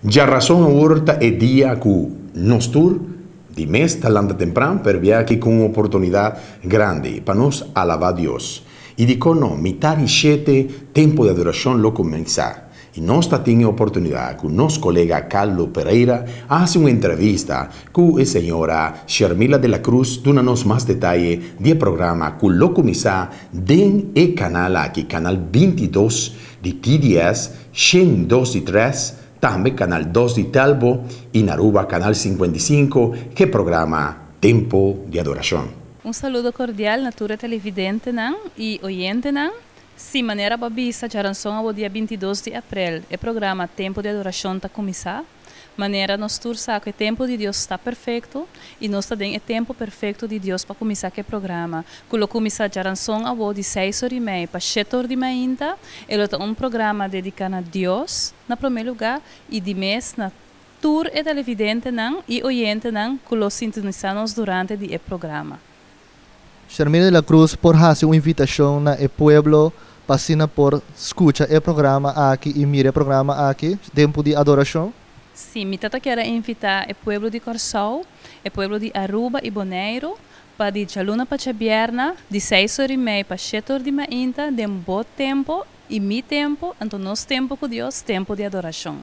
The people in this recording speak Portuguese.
Já razão horta é dia que nós tur de mês talanda temprano per via aqui com uma oportunidade grande para nós alabar Deus. E de como mitad e sete tempo de adoração lo começar. E nós temos a oportunidade com nosso colega Carlos Pereira fazer uma entrevista com a senhora Shermila de la Cruz, dando-nos mais detalhes do programa que lo começar dentro do canal aqui, canal 22 de TDS, 102.3, também canal 2 de Talbo e Naruba canal 55, que programa Tempo de Adoração. Saludo cordial na tua televidente e oyente. Se maneira babisa já ranção ao dia 22 de abril, o programa Tempo de Adoração está começar. Maneira nós tursa que o tempo de Deus está perfeito e nós também é tempo perfeito de Deus para começar o programa. Quando começar já ranção ao de 6h30 para 7h30, ele é um programa dedicado a Deus, na primeiro lugar, e de mês na tour e televidente e oyente que lo sintonizamos durante o programa. Shermila de la Cruz por hacer uma invitação na pueblo para por escuchar o programa aqui e mirar o programa aqui, Tempo de Adoração. Sim, me quero invitar o povo de Corsol, o povo de Aruba e Bonaire, para de Chaluna para Chabierna, de 6h30 para 7h30, de um bom tempo e mi tempo, então nosso tempo com Deus, tempo de adoração.